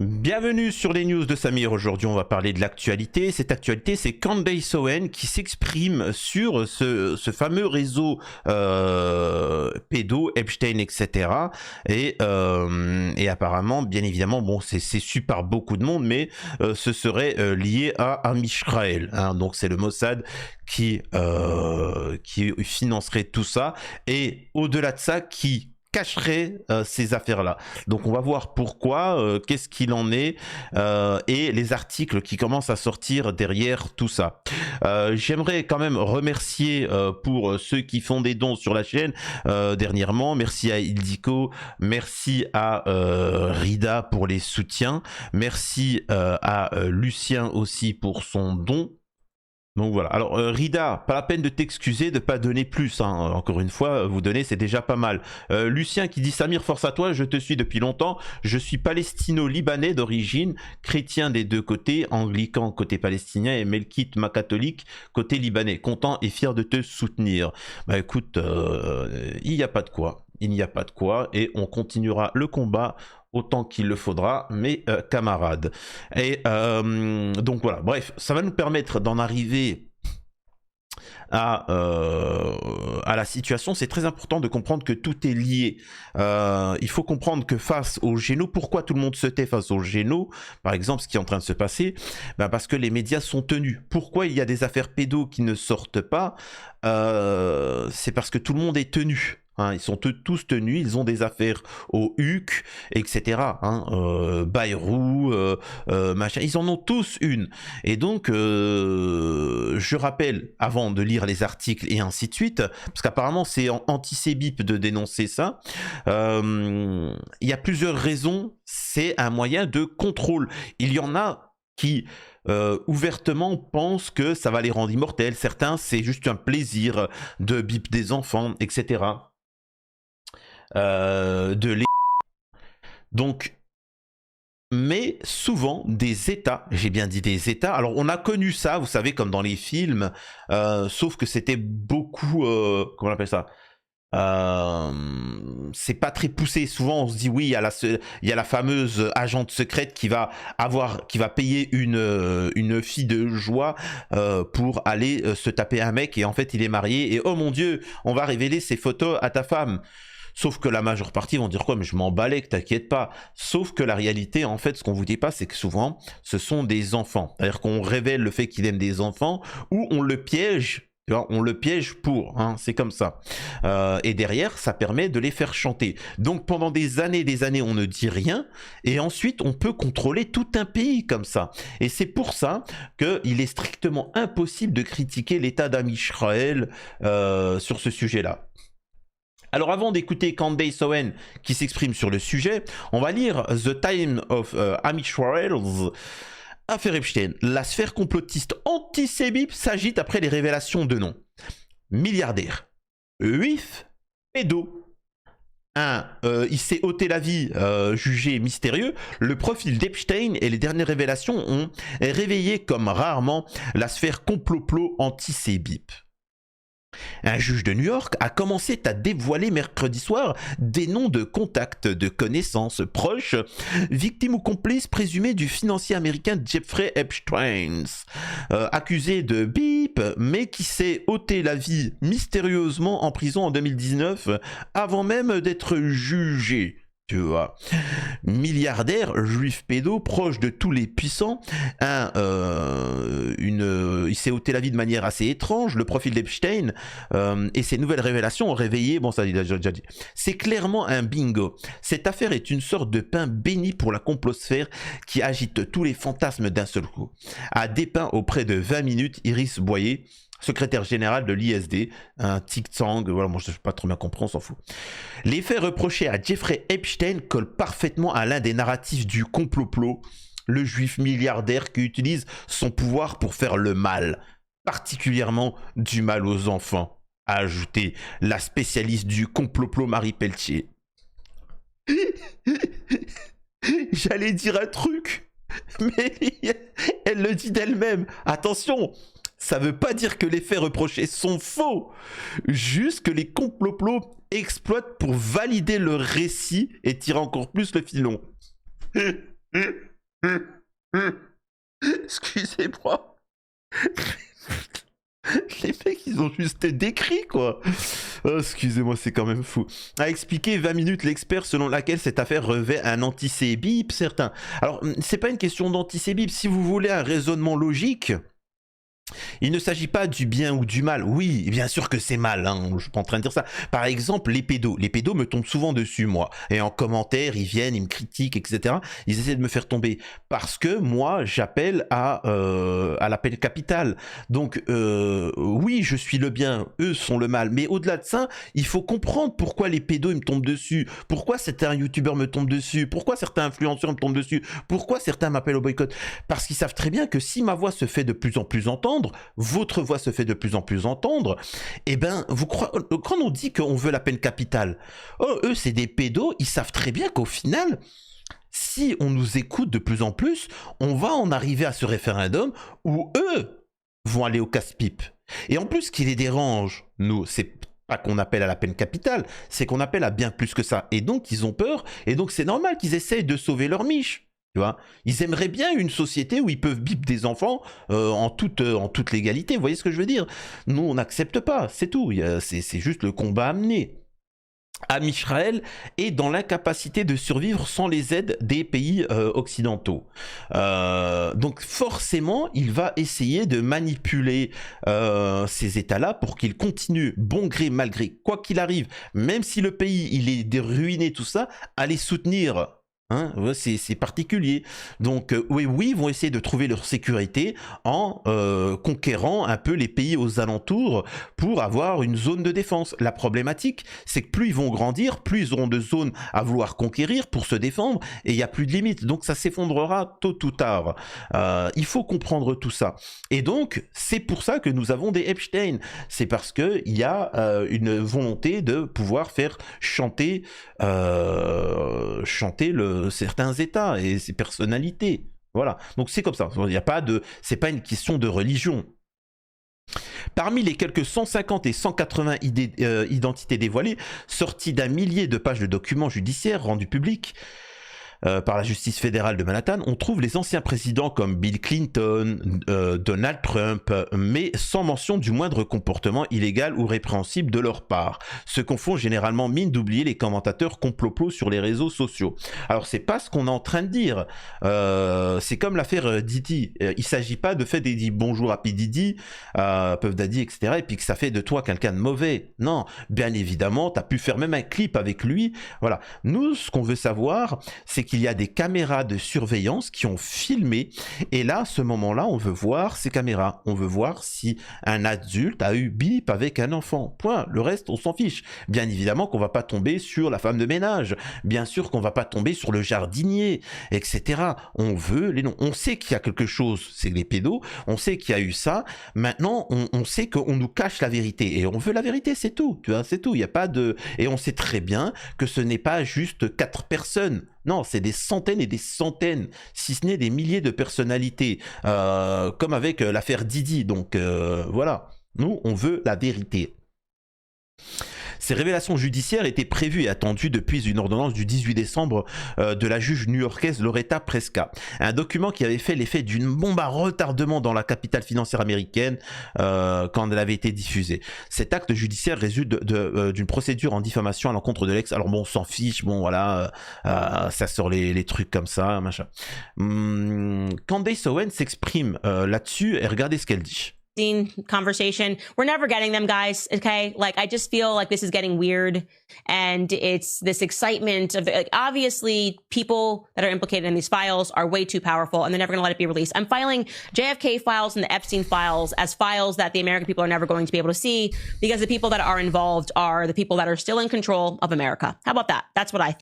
Bienvenue sur les news de Samir. Aujourd'hui, on va parler de l'actualité. Cette actualité, c'est Candace Owen qui s'exprime sur ce fameux réseau pédo, Epstein, etc. Et apparemment, bien évidemment, bon, c'est su par beaucoup de monde, mais ce serait lié à Amisraël. Hein. Donc, c'est le Mossad qui financerait tout ça. Et au-delà de ça, qui cacherait ces affaires-là. Donc on va voir pourquoi, qu'est-ce qu'il en est et les articles qui commencent à sortir derrière tout ça. J'aimerais quand même remercier pour ceux qui font des dons sur la chaîne dernièrement. Merci à Ildiko, merci à Rida pour les soutiens, merci à Lucien aussi pour son don. Donc voilà. Alors Rida, pas la peine de t'excuser de pas donner plus. Hein. Encore une fois, vous donner c'est déjà pas mal. Lucien qui dit Samir, force à toi, je te suis depuis longtemps. Je suis palestino-libanais d'origine, chrétien des deux côtés, anglican côté palestinien et melkite ma catholique côté libanais. Content et fier de te soutenir. Bah écoute, il n'y a pas de quoi. Il n'y a pas de quoi et on continuera le combat autant qu'il le faudra, mes camarades. Et donc voilà, bref, ça va nous permettre d'en arriver à la situation. C'est très important de comprendre que tout est lié. Il faut comprendre que face au géno, pourquoi tout le monde se tait face au géno, par exemple, ce qui est en train de se passer, ben parce que les médias sont tenus. Pourquoi il y a des affaires pédos qui ne sortent pas? C'est parce que tout le monde est tenu. Hein, ils sont tous tenus, ils ont des affaires au HUC, etc. Hein, Bayrou, machin, ils en ont tous une. Et donc, je rappelle, avant de lire les articles et ainsi de suite, parce qu'apparemment c'est anti-Cébip de dénoncer ça, il y a plusieurs raisons, c'est un moyen de contrôle. Il y en a qui ouvertement pensent que ça va les rendre immortels, certains c'est juste un plaisir de bip des enfants, etc. Donc, mais souvent des États, j'ai bien dit des États, alors on a connu ça, vous savez, comme dans les films, sauf que c'était beaucoup, comment on appelle ça, c'est pas très poussé. Souvent on se dit oui, il y a la fameuse agente secrète qui va payer une fille de joie pour aller se taper un mec et en fait il est marié et oh mon dieu, on va révéler ses photos à ta femme. Sauf que la majeure partie vont dire quoi, mais je m'en balais, que t'inquiète pas. Sauf que la réalité, en fait, ce qu'on vous dit pas, c'est que souvent, ce sont des enfants. C'est-à-dire qu'on révèle le fait qu'il aime des enfants, ou on le piège. Tu vois, on le piège pour, hein, c'est comme ça. Et derrière, ça permet de les faire chanter. Donc pendant des années, on ne dit rien, et ensuite on peut contrôler tout un pays comme ça. Et c'est pour ça qu'il est strictement impossible de critiquer l'État d'Amisraël sur ce sujet-là. Alors avant d'écouter Candace Owen qui s'exprime sur le sujet, on va lire The Time of Amisrael's affaire Epstein. La sphère complotiste anti-Cébip s'agite après les révélations de noms. Milliardaire, juif, pédo. Il s'est ôté la vie, jugé mystérieux. Le profil d'Epstein et les dernières révélations ont réveillé comme rarement la sphère complot anti-Cébip. Un juge de New York a commencé à dévoiler mercredi soir des noms de contacts, de connaissances proches, victimes ou complices présumés du financier américain Jeffrey Epstein, accusé de bip, mais qui s'est ôté la vie mystérieusement en prison en 2019 avant même d'être jugé. Tu vois, milliardaire, juif pédo, proche de tous les puissants, il s'est ôté la vie de manière assez étrange, le profil d'Epstein, et ces nouvelles révélations ont réveillé, bon ça il a déjà dit, c'est clairement un bingo. Cette affaire est une sorte de pain béni pour la complosphère qui agite tous les fantasmes d'un seul coup. A dépeint auprès de 20 minutes Iris Boyer, secrétaire général de l'ISD, un tic-tang, voilà, moi je ne sais pas trop bien comprendre, on s'en fout. Les faits reprochés à Jeffrey Epstein collent parfaitement à l'un des narratifs du complot, le juif milliardaire qui utilise son pouvoir pour faire le mal, particulièrement du mal aux enfants, a ajouté la spécialiste du complot Marie Pelletier. J'allais dire un truc, mais elle le dit d'elle-même. Attention, ça veut pas dire que les faits reprochés sont faux, juste que les complots exploitent pour valider le récit et tirer encore plus le filon. Excusez-moi. Les mecs, ils ont juste décrit, quoi. Oh, excusez-moi, c'est quand même fou. A expliqué 20 minutes l'expert selon laquelle cette affaire revêt un antisémitisme certain. Alors, c'est pas une question d'antisémitisme. Si vous voulez un raisonnement logique, il ne s'agit pas du bien ou du mal. Oui, bien sûr que c'est mal, hein, je suis pas en train de dire ça. Par exemple, les pédos. Les pédos me tombent souvent dessus, moi. Et en commentaire, ils viennent, ils me critiquent, etc. Ils essaient de me faire tomber. Parce que moi, j'appelle à la peine capitale. Donc, oui, je suis le bien, eux sont le mal. Mais au-delà de ça, il faut comprendre pourquoi les pédos, ils me tombent dessus. Pourquoi certains youtubeurs me tombent dessus. Pourquoi certains influenceurs me tombent dessus. Pourquoi certains m'appellent au boycott. Parce qu'ils savent très bien que si ma voix se fait de plus en plus entendre, votre voix se fait de plus en plus entendre, et ben, quand on dit qu'on veut la peine capitale, oh, eux, c'est des pédos, ils savent très bien qu'au final, si on nous écoute de plus en plus, on va en arriver à ce référendum où eux vont aller au casse-pipe. Et en plus, ce qui les dérange, nous, c'est pas qu'on appelle à la peine capitale, c'est qu'on appelle à bien plus que ça. Et donc, ils ont peur, et donc c'est normal qu'ils essayent de sauver leur miche. Tu vois, ils aimeraient bien une société où ils peuvent bip des enfants en toute légalité. Vous voyez ce que je veux dire? Nous, on n'accepte pas, c'est tout. C'est juste le combat amené. Am Israël est dans l'incapacité de survivre sans les aides des pays occidentaux. Donc forcément, il va essayer de manipuler ces États-là pour qu'ils continuent, bon gré, mal gré, quoi qu'il arrive, même si le pays il est ruiné, tout ça, à les soutenir. Hein, ouais, c'est particulier. Donc oui, ils vont essayer de trouver leur sécurité en conquérant un peu les pays aux alentours pour avoir une zone de défense. La problématique, c'est que plus ils vont grandir, plus ils auront de zones à vouloir conquérir pour se défendre et il n'y a plus de limite. Donc ça s'effondrera tôt ou tard. Il faut comprendre tout ça. Et donc, c'est pour ça que nous avons des Epstein. C'est parce qu'il y a une volonté de pouvoir faire chanter certains États et ses personnalités. Voilà. Donc c'est comme ça. Il y a pas de, c'est pas une question de religion. Parmi les quelques 150 et 180 identités dévoilées, sorties d'un millier de pages de documents judiciaires rendus publics par la justice fédérale de Manhattan, on trouve les anciens présidents comme Bill Clinton, Donald Trump, mais sans mention du moindre comportement illégal ou répréhensible de leur part. Ce qu'on font généralement mine d'oublier les commentateurs complots sur les réseaux sociaux. Alors c'est pas ce qu'on est en train de dire. C'est comme l'affaire Didi. Il s'agit pas de faire des dit bonjour à P. Diddy, Puff Daddy, etc. et puis que ça fait de toi quelqu'un de mauvais. Non, bien évidemment, t'as pu faire même un clip avec lui. Voilà. Nous, ce qu'on veut savoir, c'est qu'il y a des caméras de surveillance qui ont filmé et là, à ce moment-là, on veut voir ces caméras. On veut voir si un adulte a eu bip avec un enfant. Point. Le reste, on s'en fiche. Bien évidemment qu'on va pas tomber sur la femme de ménage. Bien sûr qu'on va pas tomber sur le jardinier, etc. On veut les noms. On sait qu'il y a quelque chose, c'est les pédos. On sait qu'il y a eu ça. Maintenant, on sait qu'on nous cache la vérité et on veut la vérité, c'est tout. Tu vois, c'est tout. Il y a pas de. Et on sait très bien que ce n'est pas juste 4 personnes. Non, c'est des centaines et des centaines, si ce n'est des milliers de personnalités, comme avec l'affaire Didi. Donc voilà, nous, on veut la vérité. Ces révélations judiciaires étaient prévues et attendues depuis une ordonnance du 18 décembre de la juge new-yorkaise Loretta Preska. Un document qui avait fait l'effet d'une bombe à retardement dans la capitale financière américaine quand elle avait été diffusée. Cet acte judiciaire résulte d'une procédure en diffamation à l'encontre de l'ex. Alors bon, on s'en fiche, bon voilà, ça sort les trucs comme ça, machin. Candace Owens s'exprime là-dessus et regardez ce qu'elle dit. Conversation. We're never getting them, guys. Okay. Like, I just feel like this is getting weird and it's this excitement of like, obviously people that are implicated in these files are way too powerful and they're never going to let it be released. I'm filing JFK files and the Epstein files as files that the American people are never going to be able to see because the people that are involved are the people that are still in control of America. How about that? That's what I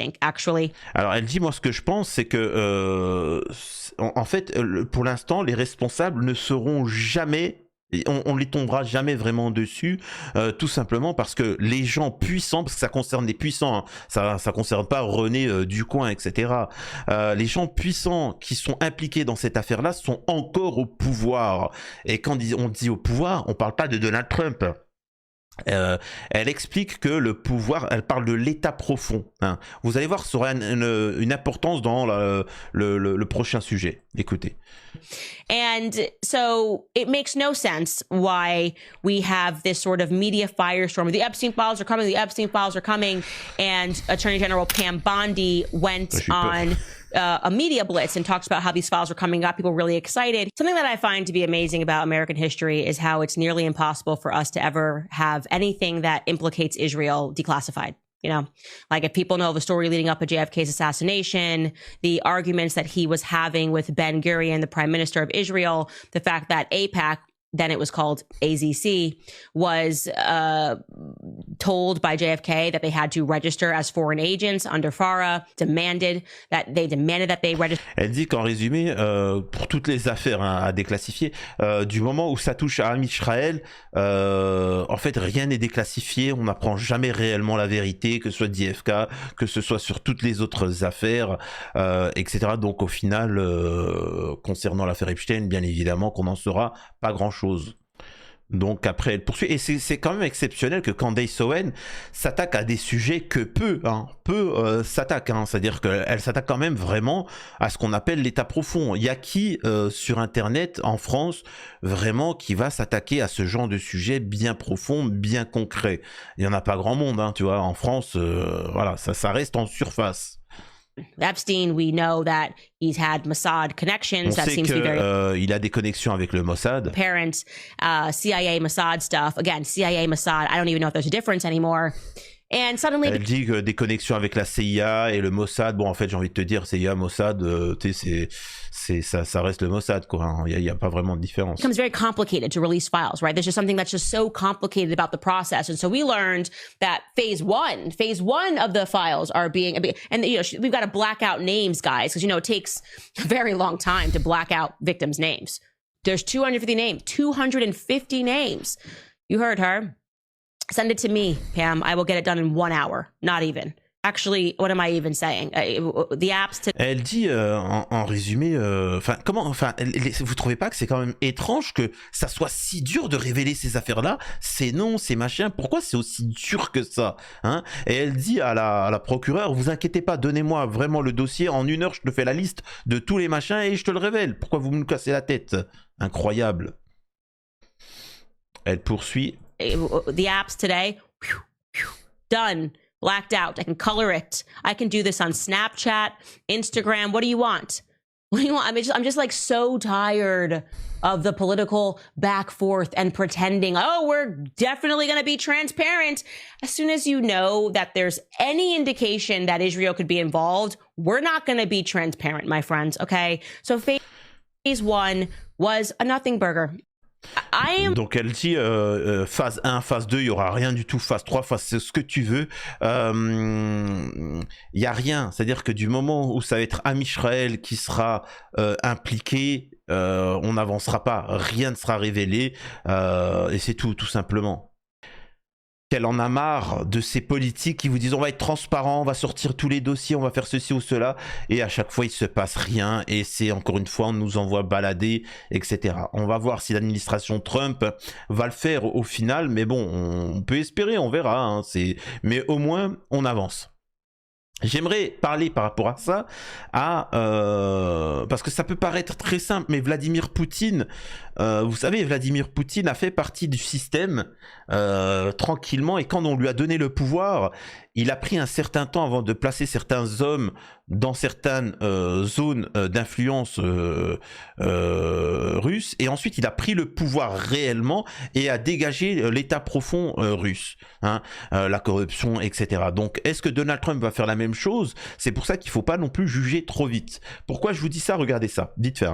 think, actually. Alors, elle dit, moi, ce que je pense, c'est que, en fait, pour l'instant, les responsables ne seront jamais, on les tombera jamais vraiment dessus, tout simplement parce que les gens puissants, parce que ça concerne les puissants, hein, ça concerne pas René Ducoing, etc. Les gens puissants qui sont impliqués dans cette affaire-là sont encore au pouvoir. Et quand on dit au pouvoir, on parle pas de Donald Trump. Elle explique que le pouvoir, elle parle de l'état profond. Hein. Vous allez voir, ça aura une importance dans le prochain sujet. Écoutez. And so it makes no sense why we have this sort of media firestorm. The Epstein files are coming, the Epstein files are coming. And Attorney General Pam Bondi went on a media blitz and talks about how these files are coming up. People are really excited. Something that I find to be amazing about American history is how it's nearly impossible for us to ever have anything that implicates Israel declassified. You know, like if people know the story leading up to JFK's assassination, the arguments that he was having with Ben Gurion, the prime minister of Israel, the fact that AIPAC, then it was called AZC, was told by JFK that they had to register as foreign agents under FARA, demanded that they register. Elle dit qu'en résumé, pour toutes les affaires à déclassifier, du moment où ça touche à Am Israël, en fait rien n'est déclassifié, on n'apprend jamais réellement la vérité, que ce soit d'IFK, que ce soit sur toutes les autres affaires, etc. Donc au final, concernant l'affaire Epstein, bien évidemment qu'on n'en saura pas grand-chose. Donc après elle poursuit, et c'est quand même exceptionnel que Candace Owen s'attaque à des sujets que peu s'attaquent, hein. C'est-à-dire qu'elle s'attaque quand même vraiment à ce qu'on appelle l'état profond. Il y a qui sur internet en France vraiment qui va s'attaquer à ce genre de sujet bien profond, bien concret? Il y en a pas grand monde, hein, tu vois, en France, voilà, ça reste en surface. Epstein, we know that he's had Mossad connections. On sait qu'il a des connexions avec le Mossad. Parents, CIA, Mossad stuff. Again, CIA, Mossad. I don't even know if there's a difference anymore. And suddenly, elle dit que des connexions avec la CIA et le Mossad. Bon, en fait, j'ai envie de te dire, CIA, Mossad, ça reste le Mossad, quoi. Il y a pas vraiment de différence. It becomes very complicated to release files, right? There's just something that's just so complicated about the process. And so we learned that phase one of the files are being, and you know, we've got to black out names, guys, because you know it takes a very long time to black out victims' names. There's 250 names. You heard her. Send it to me, Pam. I will get it done in 1 hour. Not even. Actually, what am I even saying? The apps to... Elle dit en résumé, vous trouvez pas que c'est quand même étrange que ça soit si dur de révéler ces affaires-là, ces noms, ces machins? Pourquoi c'est aussi dur que ça, hein? Et elle dit à la procureure, vous inquiétez pas, donnez-moi vraiment le dossier, en 1 heure je te fais la liste de tous les machins et je te le révèle. Pourquoi vous me cassez la tête? Incroyable. Elle poursuit. The apps today, done, blacked out. I can color it. I can do this on Snapchat, Instagram. What do you want? What do you want? I'm just like so tired of the political back forth and pretending, oh, we're definitely going to be transparent. As soon as you know that there's any indication that Israel could be involved, we're not going to be transparent, my friends. Okay. So phase one was a nothing burger. Donc elle dit phase 1, phase 2, il n'y aura rien du tout, phase 3, phase ce que tu veux, il n'y a rien, c'est-à-dire que du moment où ça va être Am Israël qui sera impliqué, on n'avancera pas, rien ne sera révélé, et c'est tout simplement. Qu'elle en a marre de ces politiques qui vous disent on va être transparent, on va sortir tous les dossiers, on va faire ceci ou cela, et à chaque fois il se passe rien, et c'est encore une fois on nous envoie balader, etc. On va voir si l'administration Trump va le faire au final, mais bon, on peut espérer, on verra, hein, mais au moins on avance. J'aimerais parler par rapport à ça, parce que ça peut paraître très simple, mais Vladimir Poutine, vous savez, Vladimir Poutine a fait partie du système tranquillement, et quand on lui a donné le pouvoir, il a pris un certain temps avant de placer certains hommes dans certaines zones d'influence russe, et ensuite il a pris le pouvoir réellement et a dégagé l'état profond russe, hein, la corruption, etc. Donc est-ce que Donald Trump va faire la même chose? C'est pour ça qu'il ne faut pas non plus juger trop vite. Pourquoi je vous dis ça? Regardez ça, vite fait.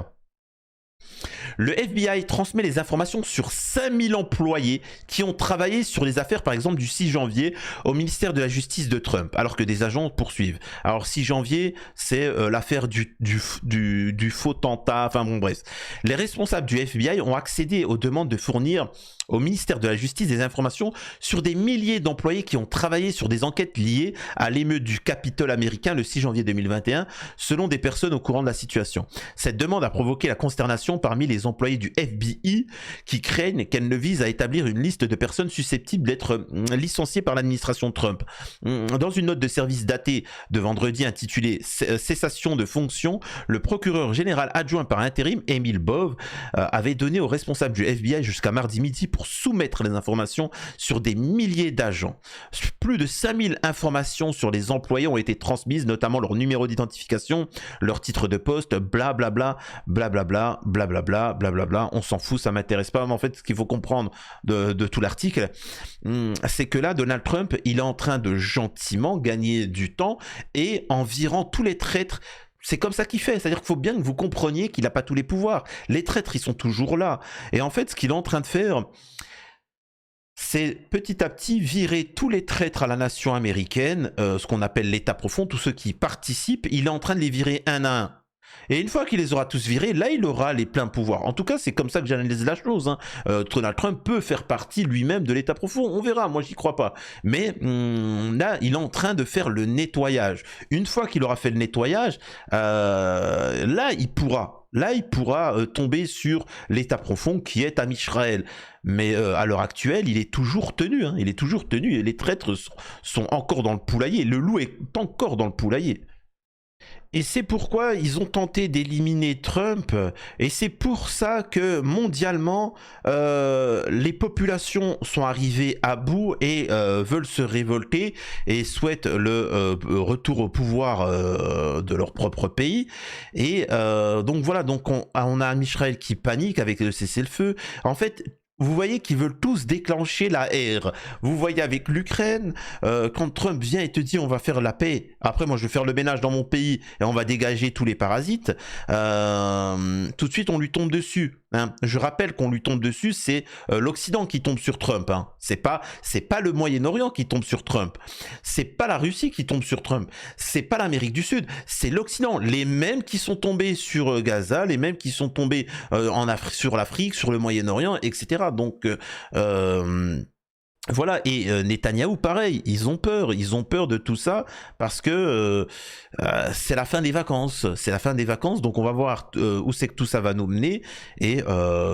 Le FBI transmet les informations sur 5000 employés qui ont travaillé sur les affaires, par exemple, du 6 janvier au ministère de la Justice de Trump, alors que des agents poursuivent. Alors, 6 janvier, c'est l'affaire du faux tentat, enfin bon, bref. Les responsables du FBI ont accédé aux demandes de fournir au ministère de la Justice des informations sur des milliers d'employés qui ont travaillé sur des enquêtes liées à l'émeute du Capitole américain le 6 janvier 2021, selon des personnes au courant de la situation. Cette demande a provoqué la consternation d'informations parmi les employés du FBI qui craignent qu'elle ne vise à établir une liste de personnes susceptibles d'être licenciées par l'administration Trump. Dans une note de service datée de vendredi intitulée Cessation de fonction, le procureur général adjoint par intérim, Emil Bove, avait donné aux responsables du FBI jusqu'à mardi midi pour soumettre les informations sur des milliers d'agents. Plus de 5000 informations sur les employés ont été transmises, notamment leur numéro d'identification, leur titre de poste, blablabla, blablabla, blablabla, blablabla. On s'en fout, ça m'intéresse pas. Mais en fait, ce qu'il faut comprendre de tout l'article, c'est que là, Donald Trump, il est en train de gentiment gagner du temps et en virant tous les traîtres. C'est comme ça qu'il fait, c'est-à-dire qu'il faut bien que vous compreniez qu'il n'a pas tous les pouvoirs. Les traîtres, ils sont toujours là. Et en fait, ce qu'il est en train de faire, c'est petit à petit virer tous les traîtres à la nation américaine, ce qu'on appelle l'État profond, tous ceux qui participent, il est en train de les virer un à un. Et une fois qu'il les aura tous virés, là, il aura les pleins pouvoirs. En tout cas, c'est comme ça que j'analyse la chose. Donald Trump peut faire partie lui-même de l'État profond. On verra, moi, j'y crois pas. Mais là, il est en train de faire le nettoyage. Une fois qu'il aura fait le nettoyage, là, il pourra tomber sur l'État profond qui est Am Israël. Mais à l'heure actuelle, il est toujours tenu. Il est toujours tenu. Et les traîtres sont encore dans le poulailler. Le loup est encore dans le poulailler. Et c'est pourquoi ils ont tenté d'éliminer Trump, et c'est pour ça que mondialement, les populations sont arrivées à bout et veulent se révolter et souhaitent le retour au pouvoir de leur propre pays. Et donc voilà, donc on a un Israël qui panique avec le cessez-le-feu. En fait, vous voyez qu'ils veulent tous déclencher la ère. Vous voyez avec l'Ukraine, quand Trump vient et te dit on va faire la paix, après moi je vais faire le ménage dans mon pays et on va dégager tous les parasites, tout de suite on lui tombe dessus. Je rappelle qu'on lui tombe dessus, c'est l'Occident qui tombe sur Trump. C'est pas le Moyen-Orient qui tombe sur Trump. C'est pas la Russie qui tombe sur Trump. C'est pas l'Amérique du Sud. C'est l'Occident. Les mêmes qui sont tombés sur Gaza, les mêmes qui sont tombés sur l'Afrique, sur le Moyen-Orient, etc. Donc voilà, et Netanyahou, pareil, ils ont peur de tout ça parce que c'est la fin des vacances, donc on va voir où c'est que tout ça va nous mener, et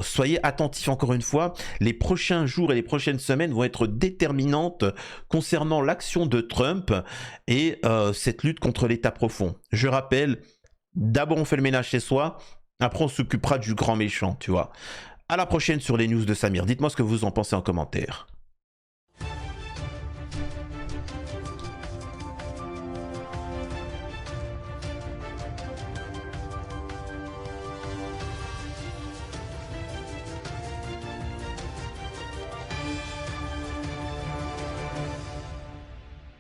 soyez attentifs encore une fois, les prochains jours et les prochaines semaines vont être déterminantes concernant l'action de Trump et cette lutte contre l'État profond. Je rappelle, d'abord on fait le ménage chez soi, après on s'occupera du grand méchant, tu vois. À la prochaine sur les news de Samir, dites-moi ce que vous en pensez en commentaire.